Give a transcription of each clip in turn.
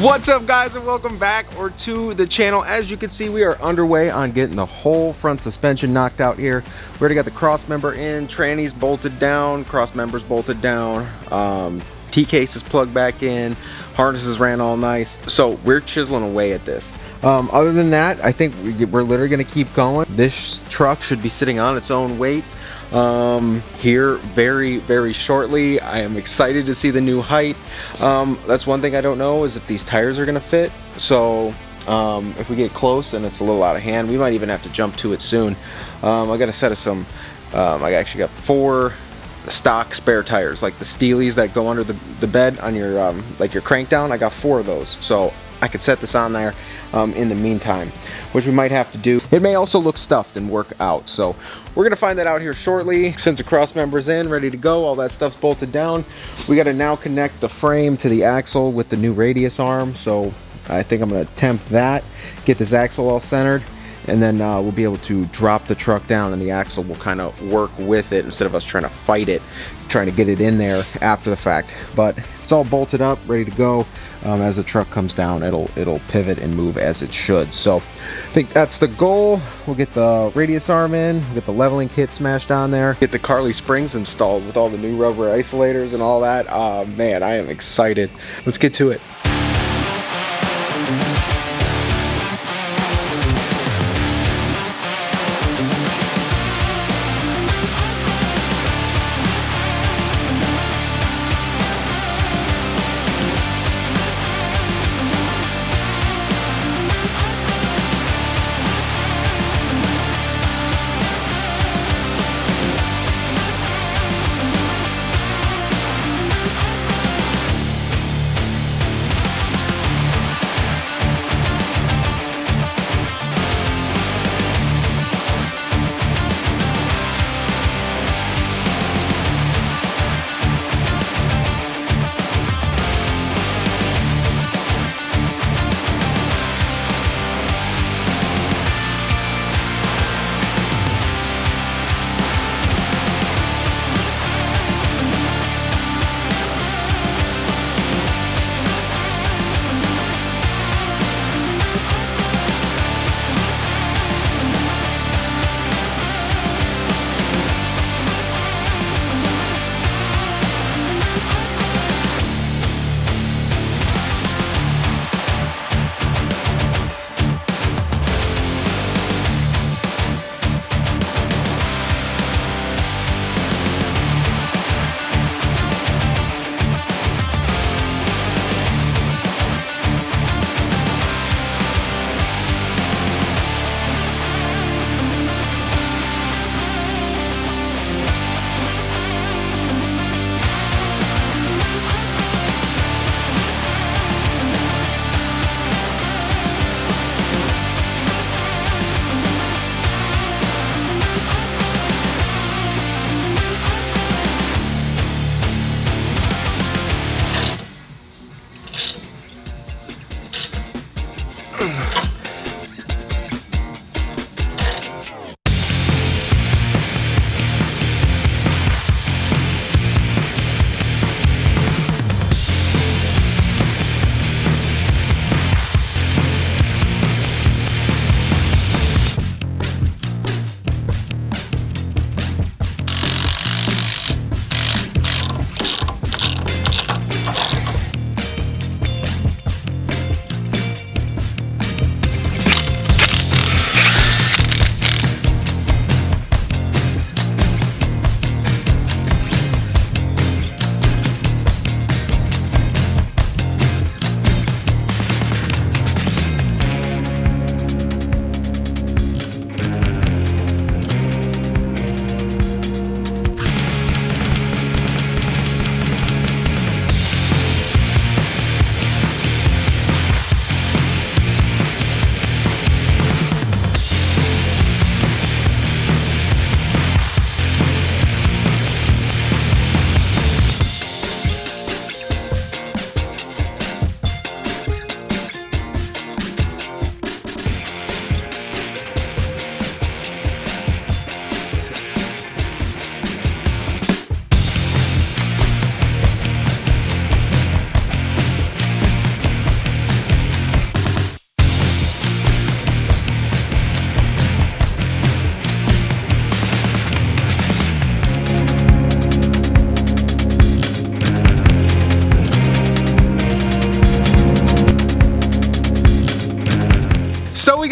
What's up, guys, and welcome back to the channel. As you can see, we are underway on getting the whole front suspension knocked out here. We already got the cross member in, trannies bolted down, cross members bolted down, T-case is plugged back in, harnesses ran all nice. So we're chiseling away at this. Other than that, I think we're literally going to keep going. This truck should be sitting on its own weight here very shortly. I am excited to see the new height. That's one thing I don't know, is if these tires are gonna fit. So if we get close and it's a little out of hand, we might even have to jump to it soon. I got a set of some I actually got 4 stock spare tires, like the steelies that go under the bed on your like your crank down. I got 4 of those, so I could set this on there in the meantime, which we might have to do. It may also look stuffed and work out, so we're gonna find that out here shortly. Since the cross member's in, ready to go, all that stuff's bolted down, we gotta now connect the frame to the axle with the new radius arm. So I think I'm gonna attempt that, get this axle all centered, and then we'll be able to drop the truck down and the axle will kind of work with it instead of us trying to fight it, trying to get it in there after the fact. But it's all bolted up, ready to go. As the truck comes down, it'll pivot and move as it should. So I think that's the goal. We'll get the radius arm in, get the leveling kit smashed on there, get the Carly springs installed with all the new rubber isolators and all that. Man, I am excited. Let's get to it.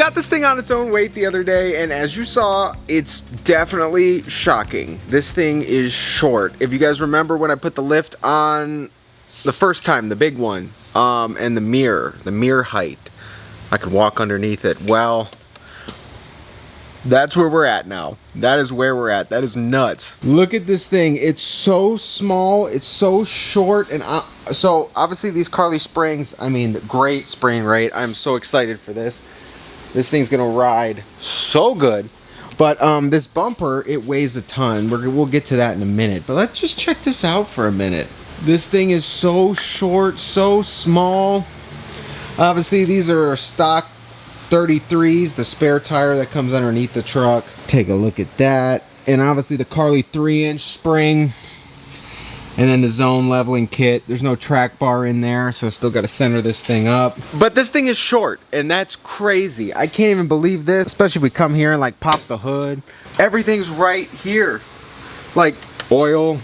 got this thing on its own weight the other day, and as you saw, it's definitely shocking. This thing is short. If you guys remember when I put the lift on the first time, the big one, and the mirror height, I could walk underneath it. Well, that's where we're at now. That is where we're at. That is nuts. Look at this thing. It's so small. It's so short. And so obviously these Carli springs, I mean, great spring rate. I'm so excited for this. This thing's gonna ride so good. But this bumper, it weighs a ton. We'll get to that in a minute. But let's just check this out for a minute. This thing is so short, so small. Obviously these are stock 33s, the spare tire that comes underneath the truck. Take a look at that. And obviously the Carli 3-inch spring. And then the zone leveling kit. There's no track bar in there, so still got to center this thing up. But this thing is short, and that's crazy. I can't even believe this, especially if we come here and like pop the hood. Everything's right here. Like oil,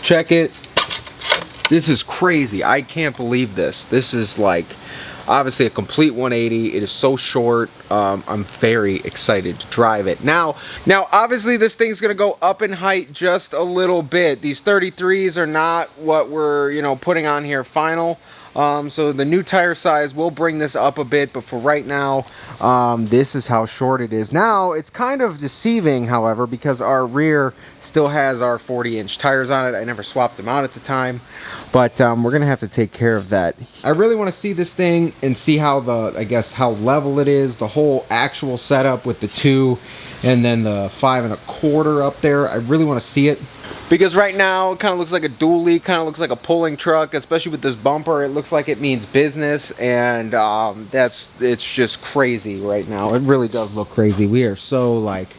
check it. This is crazy. I can't believe this. This is like obviously a complete 180. It is so short. I'm very excited to drive it. Now obviously this thing's gonna go up in height just a little bit. These 33s are not what we're, you know, putting on here final. So the new tire size will bring this up a bit, but for right now, this is how short it is. Now, it's kind of deceiving, however, because our rear still has our 40-inch tires on it. I never swapped them out at the time, but we're gonna have to take care of that. I really want to see this thing and see how I guess how level it is, the whole actual setup with the 2 and then the 5 1/4 up there. I really want to see it. Because right now, it kind of looks like a dually, kind of looks like a pulling truck, especially with this bumper. It looks like it means business, and it's just crazy right now. It really does look crazy. We are so, like,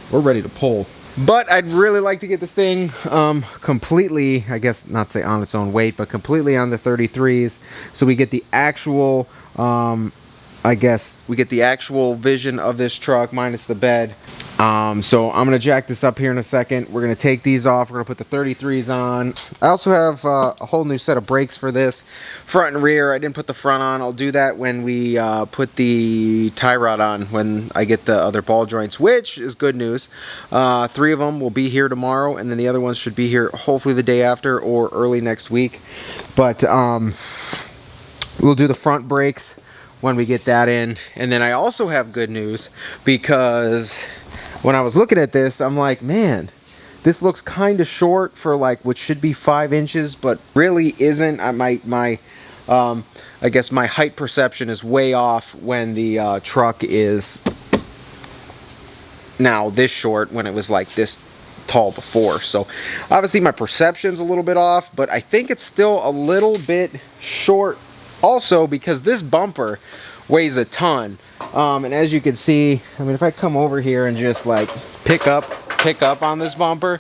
we're ready to pull. But I'd really like to get this thing completely, I guess not say on its own weight, but completely on the 33s, so we get the actual, I guess, we get the actual vision of this truck minus the bed. So I'm gonna jack this up here in a second. We're gonna take these off. We're gonna put the 33s on. I also have a whole new set of brakes for this, front and rear. I didn't put the front on. I'll do that when we put the tie rod on, when I get the other ball joints, which is good news. 3 of them will be here tomorrow, and then the other ones should be here hopefully the day after or early next week. But we'll do the front brakes when we get that in. And then I also have good news, because when I was looking at this, I'm like, man, this looks kind of short for like what should be 5 inches, but really isn't. I guess my height perception is way off when the truck is now this short, when it was like this tall before. So obviously my perception's a little bit off, but I think it's still a little bit short also, because this bumper weighs a ton. And as you can see, I mean, if I come over here and just like pick up on this bumper,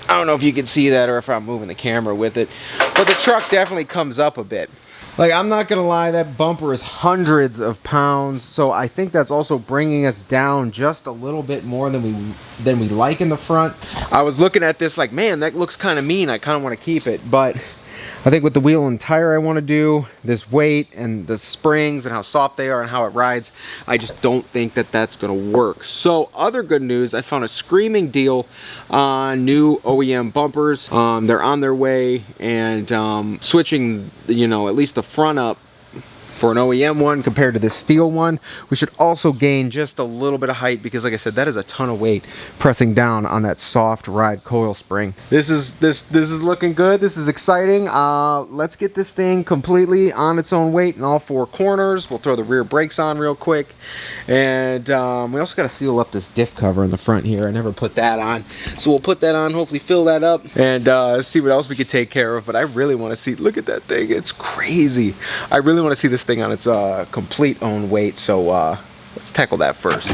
I don't know if you can see that or if I'm moving the camera with it, but the truck definitely comes up a bit. Like, I'm not gonna lie, that bumper is hundreds of pounds, so I think that's also bringing us down just a little bit more than we like in the front. I was looking at this like, man, that looks kind of mean. I kind of want to keep it, but I think with the wheel and tire I want to do, this weight and the springs and how soft they are and how it rides, I just don't think that that's going to work. So other good news, I found a screaming deal on new OEM bumpers. They're on their way, and switching, you know, at least the front up for an OEM one compared to this steel one, we should also gain just a little bit of height, because like I said, that is a ton of weight pressing down on that soft ride coil spring. This is looking good. This is exciting. Let's get this thing completely on its own weight in all 4 corners. We'll throw the rear brakes on real quick, and we also got to seal up this diff cover in the front here. I never put that on, so we'll put that on, hopefully fill that up, and see what else we could take care of. But I really want to see, look at that thing, it's crazy. I really want to see this thing on its complete own weight, so let's tackle that first.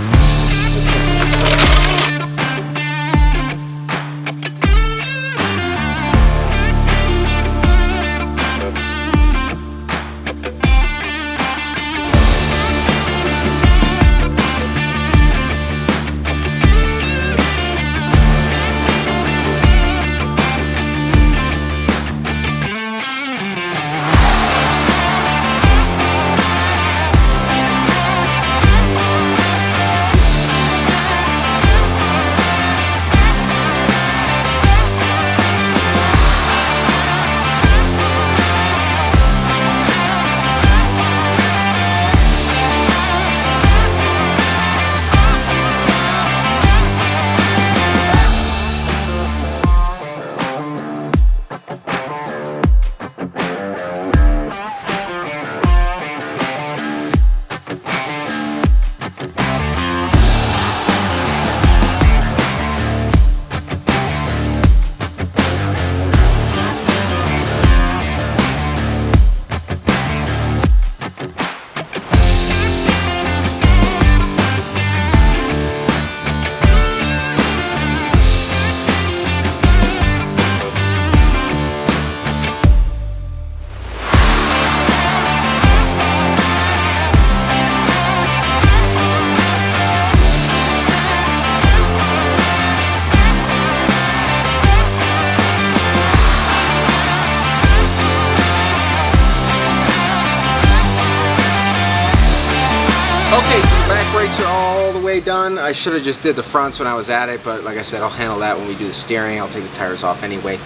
way done. I should have just did the fronts when I was at it, but like I said, I'll handle that when we do the steering. I'll take the tires off anyway.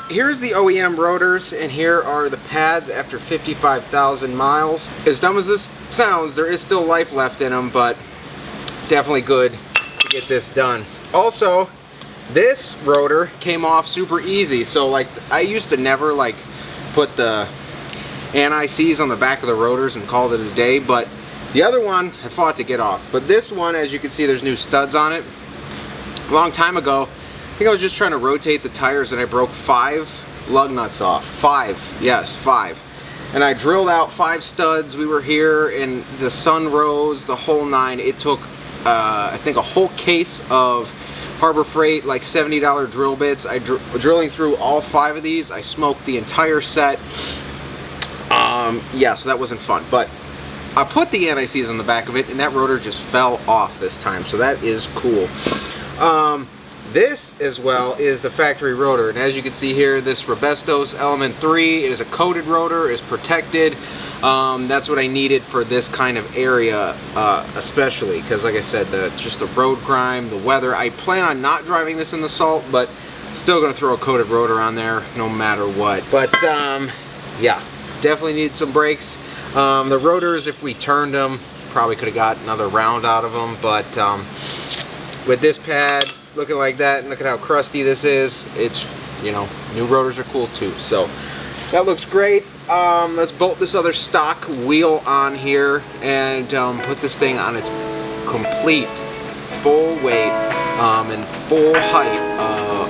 Here's the OEM rotors, and here are the pads after 55,000 miles. As dumb as this sounds, there is still life left in them, but definitely good to get this done. Also, this rotor came off super easy. So like, I used to never like put the anti-seize on the back of the rotors and called it a day, but the other one I fought to get off. But this one, as you can see, there's new studs on it. A long time ago, I think I was just trying to rotate the tires and I broke 5 lug nuts off. 5, yes, 5. And I drilled out 5 studs. We were here and the sun rose, the whole 9. It took, I think, a whole case of Harbor Freight, like $70 drill bits. Drilling through all 5 of these. I smoked the entire set. Yeah, so that wasn't fun. But I put the anti-seize on the back of it and that rotor just fell off this time. So that is cool. This as well is the factory rotor, and as you can see here, this Robestos Element 3, it is a coated rotor, is protected. That's what I needed for this kind of area, especially because, like I said, it's just the road grime, the weather. I plan on not driving this in the salt, but still going to throw a coated rotor on there no matter what. But yeah, definitely need some brakes. The rotors, if we turned them, probably could have got another round out of them, but with this pad looking like that, and look at how crusty this is, it's, you know, new rotors are cool too. So that looks great. Let's bolt this other stock wheel on here and put this thing on its complete full weight and full height,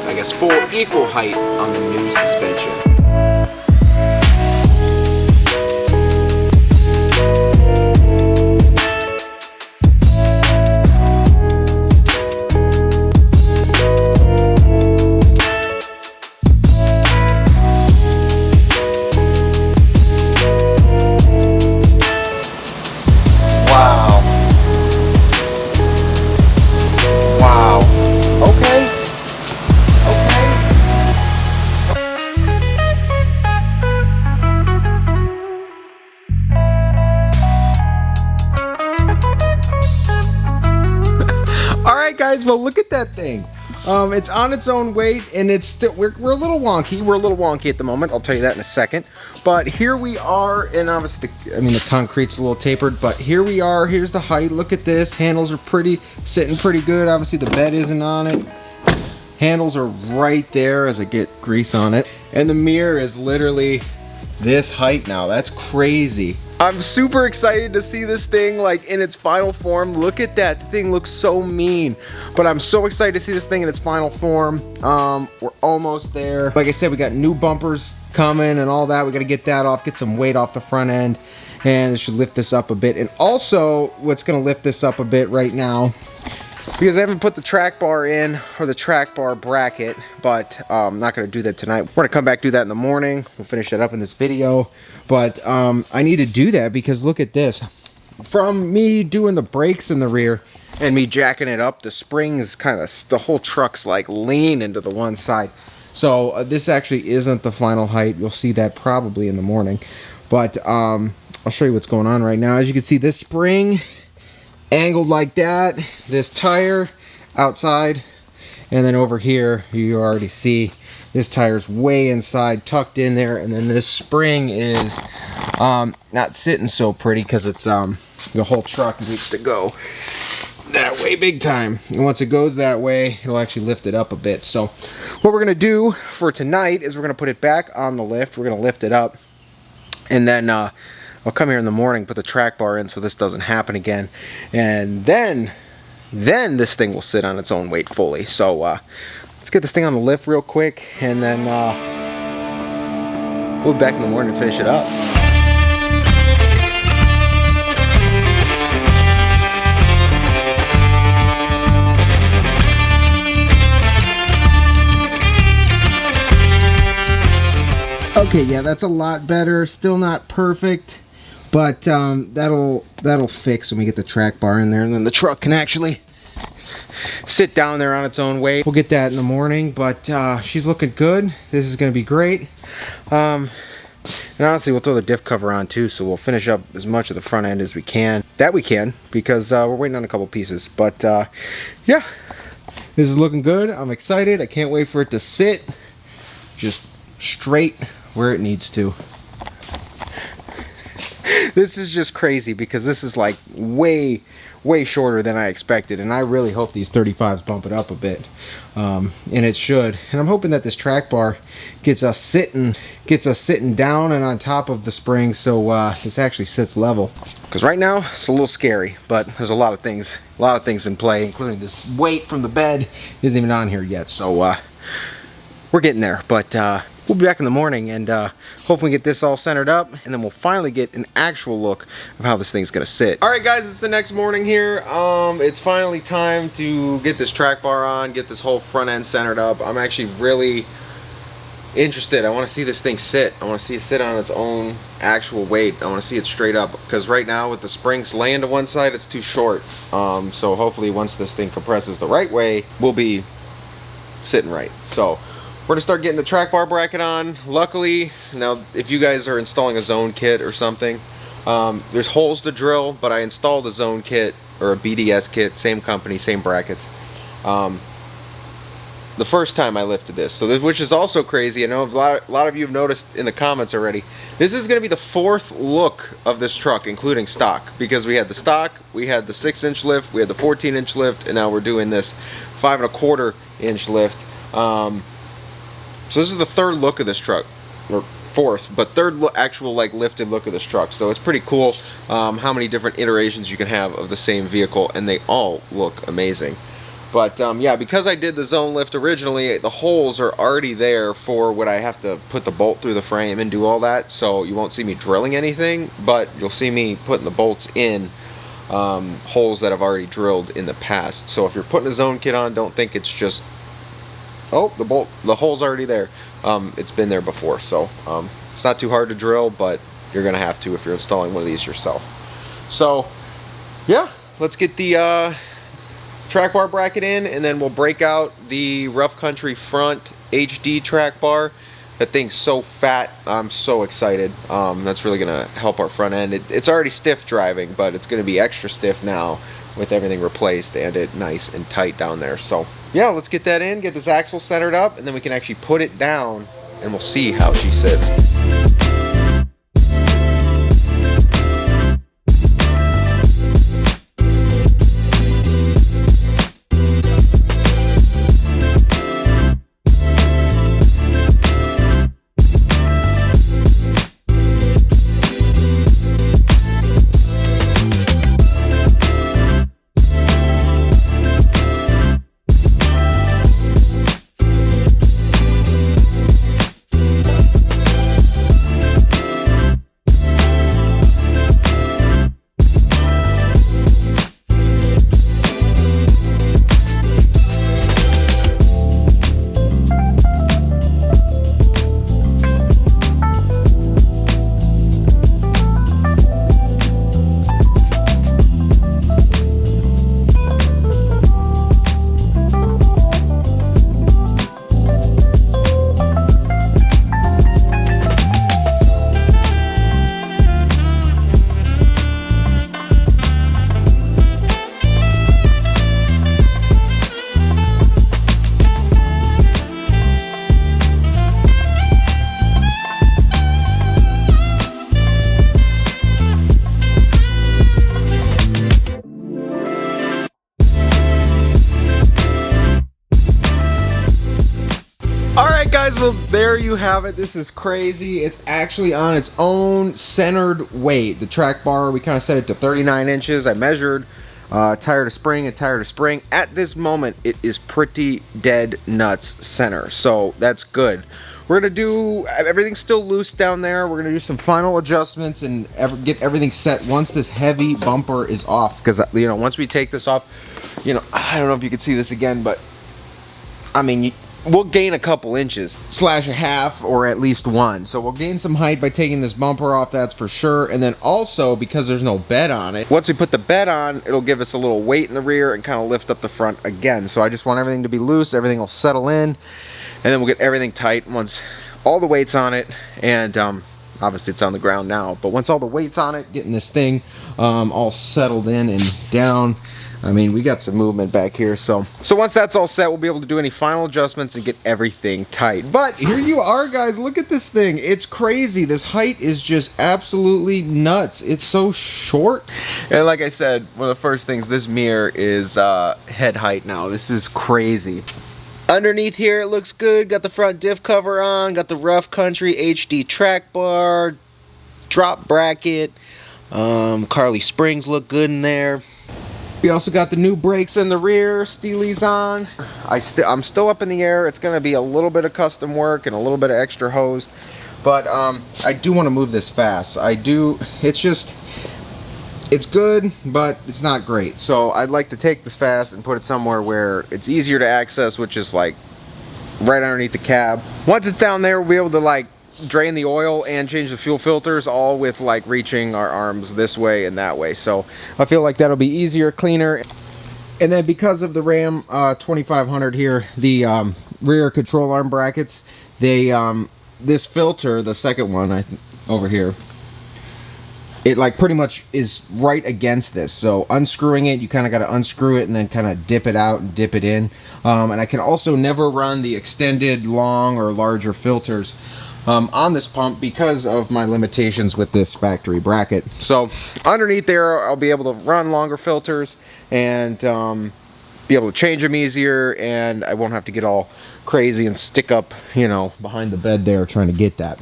I guess full equal height on the new suspension. Guys, well, look at that thing. It's on its own weight, and it's still, we're a little wonky. We're a little wonky at the moment. I'll tell you that in a second. But here we are, and obviously, the concrete's a little tapered, but here we are. Here's the height. Look at this. Handles are sitting pretty good. Obviously, the bed isn't on it. Handles are right there as I get grease on it. And the mirror is literally this height now. That's crazy. I'm super excited to see this thing like in its final form. Look at that, the thing looks so mean. But I'm so excited to see this thing in its final form. We're almost there. Like I said, we got new bumpers coming and all that. We gotta get that off, get some weight off the front end, and it should lift this up a bit. And also, what's gonna lift this up a bit right now, because I haven't put the track bar in, or the track bar bracket, but I'm not gonna do that tonight. We're gonna come back, do that in the morning. We'll finish that up in this video. But I need to do that because look at this. From me doing the brakes in the rear and me jacking it up, the springs the whole truck's like lean into the one side. So this actually isn't the final height. You'll see that probably in the morning. But I'll show you what's going on right now. As you can see, this spring angled like that, this tire outside, and then over here you already see this tire's way inside, tucked in there, and then this spring is not sitting so pretty because it's the whole truck needs to go that way big time. And once it goes that way, it'll actually lift it up a bit. So what we're gonna do for tonight is we're gonna put it back on the lift. We're gonna lift it up, and then I'll come here in the morning, put the track bar in so this doesn't happen again, and then this thing will sit on its own weight fully. So let's get this thing on the lift real quick, and then we'll be back in the morning to finish it up. Okay, yeah, that's a lot better. Still not perfect, but that'll fix when we get the track bar in there, and then the truck can actually sit down there on its own weight. We'll get that in the morning, but she's looking good. This is going to be great. And And honestly, we'll throw the diff cover on too, so we'll finish up as much of the front end as we can. Because we're waiting on a couple pieces. But yeah, this is looking good. I'm excited. I can't wait for it to sit just straight where it needs to. This is just crazy because this is like way shorter than I expected, and I really hope these 35s bump it up a bit, and it should. And I'm hoping that this track bar gets us sitting down and on top of the spring, so this actually sits level. Because right now it's a little scary, but there's a lot of things in play, including this weight from the bed isn't even on here yet. So we're getting there, but we'll be back in the morning and hopefully get this all centered up, and then we'll finally get an actual look of how this thing's gonna sit. All right, guys, it's the next morning here. It's finally time to get this track bar on, get this whole front end centered up. I'm actually really interested. I want to see this thing sit. I want to see it sit on its own actual weight. I want to see it straight up, because right now with the springs laying to one side, it's too short. So hopefully once this thing compresses the right way, we'll be sitting right. So we're gonna start getting the track bar bracket on. Luckily, now if you guys are installing a zone kit or something, there's holes to drill, but I installed a zone kit or a BDS kit, same company, same brackets, the first time I lifted this. So which is also crazy. I know a lot of you have noticed in the comments already. This is gonna be the 4th look of this truck, including stock, because we had the stock, we had the 6-inch lift, we had the 14-inch lift, and now we're doing this 5.25-inch lift. So this is the 3rd look of this truck, or 4th, but 3rd actual like lifted look of this truck. So it's pretty cool how many different iterations you can have of the same vehicle, and they all look amazing. But yeah, because I did the zone lift originally, the holes are already there for what I have to put the bolt through the frame and do all that. So you won't see me drilling anything, but you'll see me putting the bolts in holes that I've already drilled in the past. So if you're putting a zone kit on, don't think it's just, oh, the hole's already there. It's been there before, so it's not too hard to drill, but you're gonna have to if you're installing one of these yourself. So yeah, let's get the track bar bracket in, and then we'll break out the Rough Country front HD track bar. That thing's so fat. I'm so excited. That's really gonna help our front end. It's already stiff driving, but it's gonna be extra stiff now with everything replaced and it nice and tight down there. So yeah, let's get that in, get this axle centered up, and then we can actually put it down and we'll see how she sits. Guys, well, there you have it. This is crazy. It's actually on its own centered weight. The track bar, we kind of set it to 39 inches. I measured tire to spring and tire to spring. At this moment, it is pretty dead nuts center, so that's good. We're gonna do, everything's still loose down there. We're gonna do some final adjustments and get everything set once this heavy bumper is off, because you know, once we take this off, you know, I don't know if you can see this again, but I mean, we'll gain a couple inches / a half, or at least 1. So we'll gain some height by taking this bumper off, that's for sure. And then also, because there's no bed on it, once we put the bed on, it'll give us a little weight in the rear and kind of lift up the front again. So I just want everything to be loose, everything will settle in, and then we'll get everything tight once all the weight's on it. And obviously it's on the ground now, but once all the weight's on it, getting this thing all settled in and down, I mean, we got some movement back here. So once that's all set, we'll be able to do any final adjustments and get everything tight. But here you are, guys. Look at this thing. It's crazy. This height is just absolutely nuts. It's so short. And like I said, one of the first things, this mirror is head height now. This is crazy. Underneath here, it looks good. Got the front diff cover on. Got the Rough Country HD track bar, drop bracket. Carly springs look good in there. We also got the new brakes in the rear, Steely's on. I'm still up in the air. It's gonna be a little bit of custom work and a little bit of extra hose, but I do want to move this fast. I do. It's good, but it's not great. So I'd like to take this fast and put it somewhere where it's easier to access, which is like right underneath the cab. Once it's down there, we'll be able to like drain the oil and change the fuel filters, all with like reaching our arms this way and that way. So I feel like that'll be easier, cleaner. And then because of the Ram 2500 here, the rear control arm brackets, they this filter, the second one over here, it like pretty much is right against this. So unscrewing it, you kind of got to unscrew it and then kind of dip it out and dip it in. And I can also never run the extended long or larger filters on this pump because of my limitations with this factory bracket. So underneath there, I'll be able to run longer filters and be able to change them easier, and I won't have to get all crazy and stick up, you know, behind the bed there trying to get that.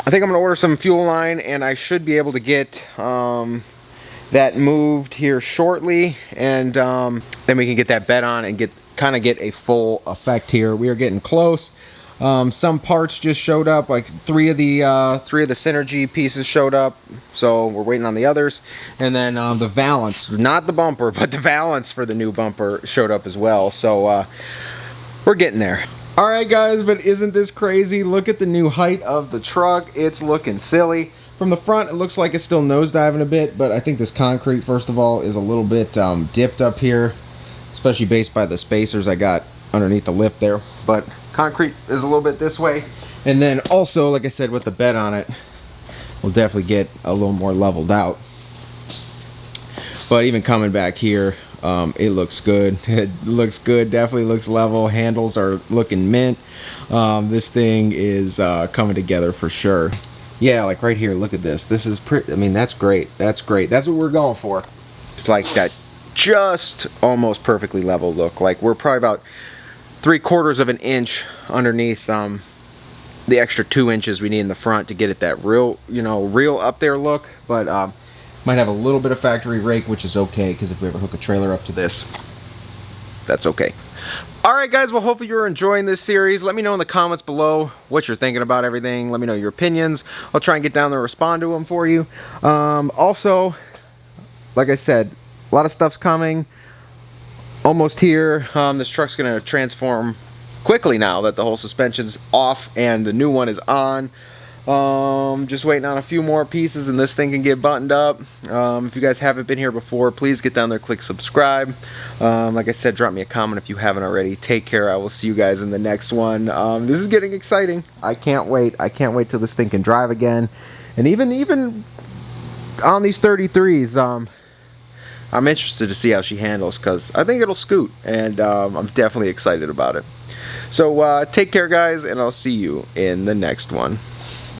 I think I'm gonna order some fuel line, and I should be able to get that moved here shortly, and then we can get that bed on and kind of get a full effect here. We are getting close. Some parts just showed up, like three of the Synergy pieces showed up, so we're waiting on the others. And then the valance, not the bumper, but the valance for the new bumper showed up as well. So we're getting there. All right, guys, but isn't this crazy? Look at the new height of the truck. It's looking silly. From the front, it looks like it's still nosediving a bit, but I think this concrete, first of all, is a little bit dipped up here, especially based by the spacers I got underneath the lift there. But concrete is a little bit this way, and then also, like I said, with the bed on it, we'll definitely get a little more leveled out. But even coming back here, it looks good. It looks good, definitely looks level. Handles are looking mint. This thing is coming together for sure. Yeah, like right here, look at this. This is pretty, I mean, that's great. That's great. That's what we're going for. It's like that just almost perfectly level look. Like we're probably about 3/4 of an inch underneath the extra 2 inches we need in the front to get it that real, you know, real up there look. But might have a little bit of factory rake, which is okay, because if we ever hook a trailer up to this, that's okay. Alright guys, well hopefully you're enjoying this series. Let me know in the comments below what you're thinking about everything. Let me know your opinions. I'll try and get down there and respond to them for you. Also, like I said, a lot of stuff's coming. Almost here. This truck's going to transform quickly now that the whole suspension's off and the new one is on. Just waiting on a few more pieces and this thing can get buttoned up. If you guys haven't been here before, please get down there, click subscribe. Like I said, drop me a comment if you haven't already. Take care. I will see you guys in the next one. This is getting exciting. I can't wait. I can't wait till this thing can drive again. And even on these 33s, I'm interested to see how she handles, because I think it'll scoot, and I'm definitely excited about it. So take care guys, and I'll see you in the next one.